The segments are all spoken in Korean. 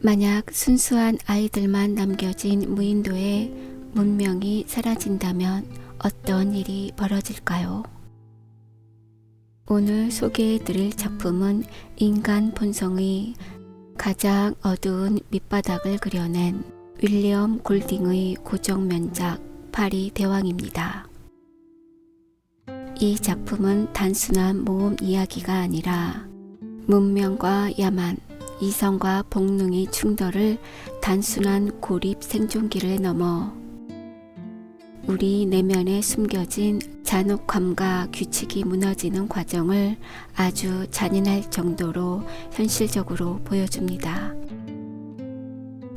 만약 순수한 아이들만 남겨진 무인도에 문명이 사라진다면 어떤 일이 벌어질까요? 오늘 소개해드릴 작품은 인간 본성의 가장 어두운 밑바닥을 그려낸 윌리엄 골딩의 고정면작 파리 대왕입니다. 이 작품은 단순한 모험 이야기가 아니라 문명과 야만, 이성과 본능의 충돌을 단순한 고립 생존기를 넘어 우리 내면에 숨겨진 잔혹함과 규칙이 무너지는 과정을 아주 잔인할 정도로 현실적으로 보여줍니다.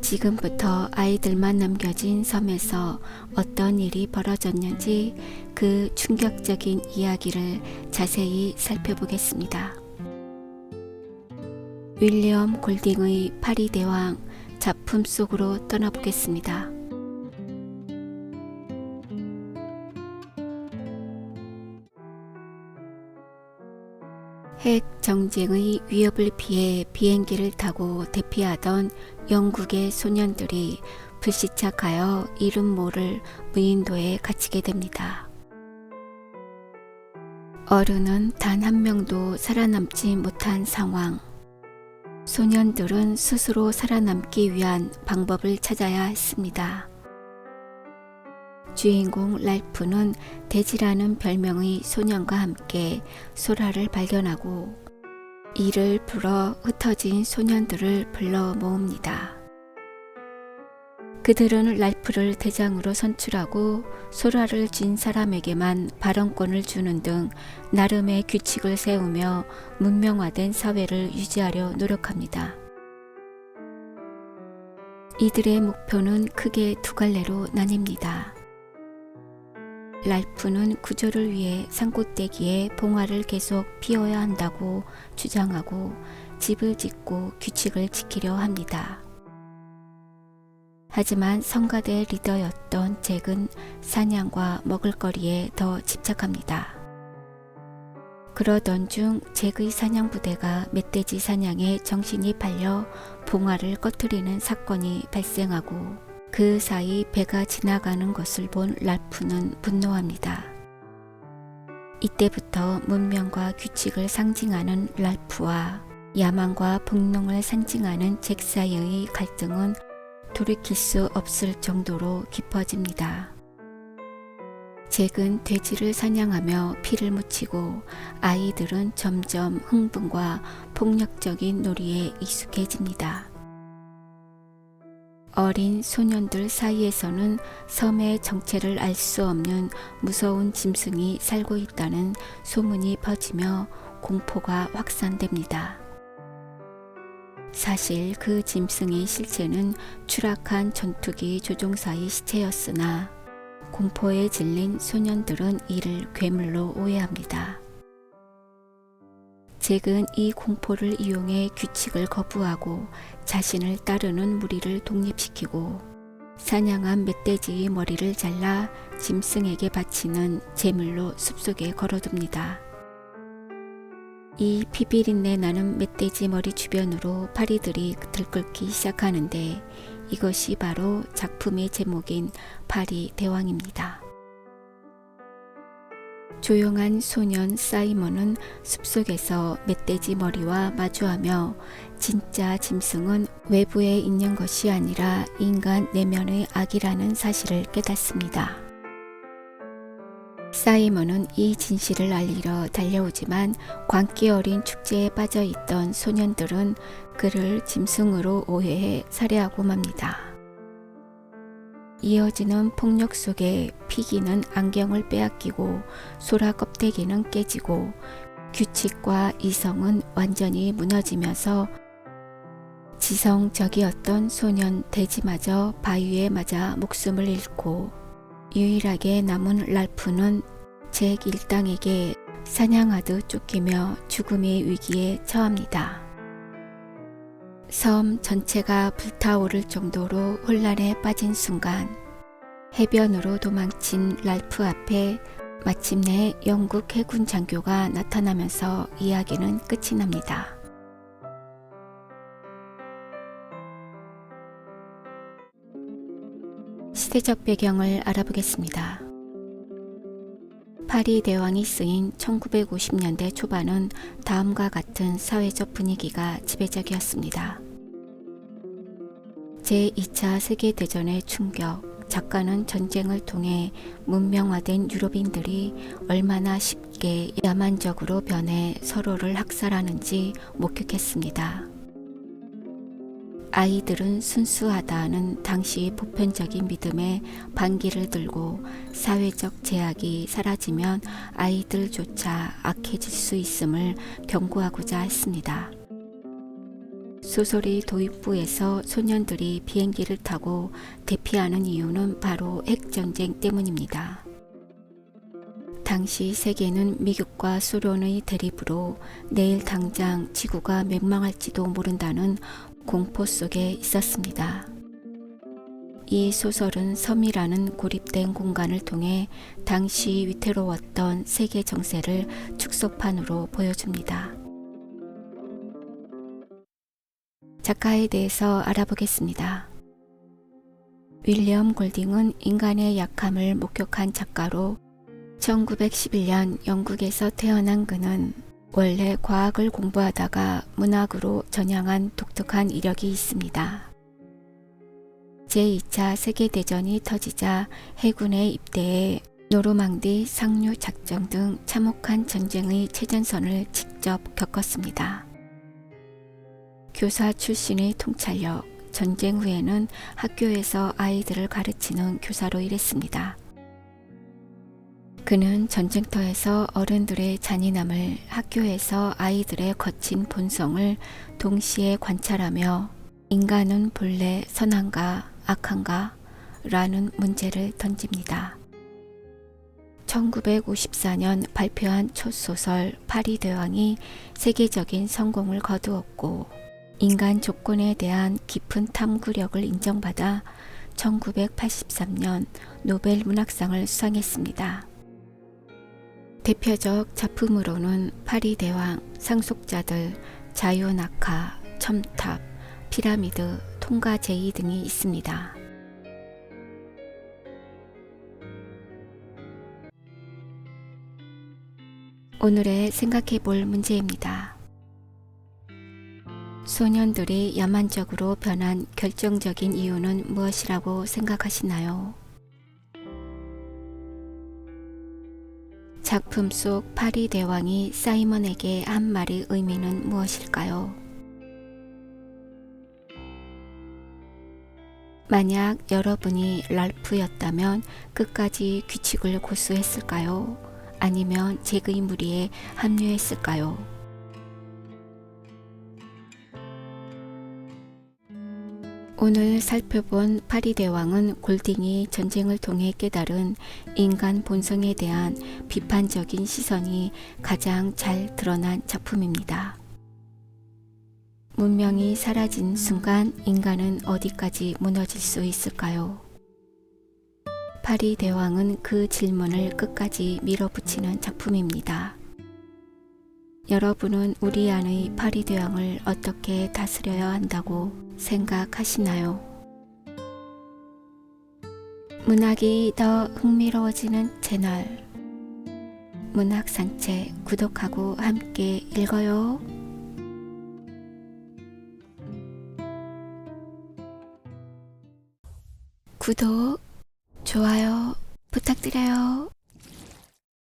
지금부터 아이들만 남겨진 섬에서 어떤 일이 벌어졌는지 그 충격적인 이야기를 자세히 살펴보겠습니다. 윌리엄 골딩의 파리 대왕 작품 속으로 떠나보겠습니다. 핵 정쟁의 위협을 피해 비행기를 타고 대피하던 영국의 소년들이 불시착하여 이름 모를 무인도에 갇히게 됩니다. 어른은 단 한 명도 살아남지 못한 상황. 소년들은 스스로 살아남기 위한 방법을 찾아야 했습니다. 주인공 랄프는 데지라는 별명의 소년과 함께 소라를 발견하고 이를 풀어 흩어진 소년들을 불러 모읍니다. 그들은 랄프를 대장으로 선출하고 소라를 쥔 사람에게만 발언권을 주는 등 나름의 규칙을 세우며 문명화된 사회를 유지하려 노력합니다. 이들의 목표는 크게 두 갈래로 나뉩니다. 랄프는 구조를 위해 산꼭대기에 봉화를 계속 피워야 한다고 주장하고 집을 짓고 규칙을 지키려 합니다. 하지만 성가대 리더였던 잭은 사냥과 먹을거리에 더 집착합니다. 그러던 중 잭의 사냥 부대가 멧돼지 사냥에 정신이 팔려 봉화를 꺼트리는 사건이 발생하고 그 사이 배가 지나가는 것을 본 랄프는 분노합니다. 이때부터 문명과 규칙을 상징하는 랄프와 야망과 본능을 상징하는 잭 사이의 갈등은 돌이킬 수 없을 정도로 깊어집니다. 잭은 돼지를 사냥하며 피를 묻히고 아이들은 점점 흥분과 폭력적인 놀이에 익숙해집니다. 어린 소년들 사이에서는 섬의 정체를 알 수 없는 무서운 짐승이 살고 있다는 소문이 퍼지며 공포가 확산됩니다. 사실 그 짐승의 실체는 추락한 전투기 조종사의 시체였으나 공포에 질린 소년들은 이를 괴물로 오해합니다. 잭은 이 공포를 이용해 규칙을 거부하고 자신을 따르는 무리를 독립시키고 사냥한 멧돼지의 머리를 잘라 짐승에게 바치는 제물로 숲속에 걸어둡니다. 이 피비린내 나는 멧돼지 머리 주변으로 파리들이 들끓기 시작하는데 이것이 바로 작품의 제목인 파리 대왕입니다. 조용한 소년 사이먼은 숲속에서 멧돼지 머리와 마주하며 진짜 짐승은 외부에 있는 것이 아니라 인간 내면의 악이라는 사실을 깨닫습니다. 사이먼은 이 진실을 알리러 달려오지만 광기 어린 축제에 빠져있던 소년들은 그를 짐승으로 오해해 살해하고 맙니다. 이어지는 폭력 속에 피기는 안경을 빼앗기고 소라 껍데기는 깨지고 규칙과 이성은 완전히 무너지면서 지성적이었던 소년 돼지마저 바위에 맞아 목숨을 잃고 유일하게 남은 랄프는 잭 일당에게 사냥하듯 쫓기며 죽음의 위기에 처합니다. 섬 전체가 불타오를 정도로 혼란에 빠진 순간 해변으로 도망친 랄프 앞에 마침내 영국 해군 장교가 나타나면서 이야기는 끝이 납니다. 시대적 배경을 알아보겠습니다. 파리 대왕이 쓰인 1950년대 초반은 다음과 같은 사회적 분위기가 지배적이었습니다. 제2차 세계대전의 충격, 작가는 전쟁을 통해 문명화된 유럽인들이 얼마나 쉽게 야만적으로 변해 서로를 학살하는지 목격했습니다. 아이들은 순수하다는 당시 보편적인 믿음에 반기를 들고 사회적 제약이 사라지면 아이들조차 악해질 수 있음을 경고하고자 했습니다. 소설의 도입부에서 소년들이 비행기를 타고 대피하는 이유는 바로 핵전쟁 때문입니다. 당시 세계는 미국과 소련의 대립으로 내일 당장 지구가 멸망할지도 모른다는 공포 속에 있었습니다. 이 소설은 섬이라는 고립된 공간을 통해 당시 위태로웠던 세계 정세를 축소판으로 보여줍니다. 작가에 대해서 알아보겠습니다. 윌리엄 골딩은 인간의 약함을 목격한 작가로 1911년 영국에서 태어난 그는 원래 과학을 공부하다가 문학으로 전향한 독특한 이력이 있습니다. 제2차 세계대전이 터지자 해군에 입대해 노르망디 상륙 작전 등 참혹한 전쟁의 최전선을 직접 겪었습니다. 교사 출신의 통찰력, 전쟁 후에는 학교에서 아이들을 가르치는 교사로 일했습니다. 그는 전쟁터에서 어른들의 잔인함을, 학교에서 아이들의 거친 본성을 동시에 관찰하며 인간은 본래 선한가 악한가? 라는 문제를 던집니다. 1954년 발표한 첫 소설 파리 대왕이 세계적인 성공을 거두었고 인간 조건에 대한 깊은 탐구력을 인정받아 1983년 노벨 문학상을 수상했습니다. 대표적 작품으로는 파리 대왕, 상속자들, 자유낙하, 첨탑, 피라미드, 통과 제의 등이 있습니다. 오늘의 생각해 볼 문제입니다. 소년들이 야만적으로 변한 결정적인 이유는 무엇이라고 생각하시나요? 작품 속 파리 대왕이 사이먼에게 한 말의 의미는 무엇일까요? 만약 여러분이 랄프였다면 끝까지 규칙을 고수했을까요? 아니면 잭의 무리에 합류했을까요? 오늘 살펴본 파리 대왕은 골딩이 전쟁을 통해 깨달은 인간 본성에 대한 비판적인 시선이 가장 잘 드러난 작품입니다. 문명이 사라진 순간 인간은 어디까지 무너질 수 있을까요? 파리 대왕은 그 질문을 끝까지 밀어붙이는 작품입니다. 여러분은 우리 안의 파리 대왕을 어떻게 다스려야 한다고 생각하시나요? 문학이 더 흥미로워지는 채널 문학 산책 구독하고 함께 읽어요. 구독, 좋아요 부탁드려요.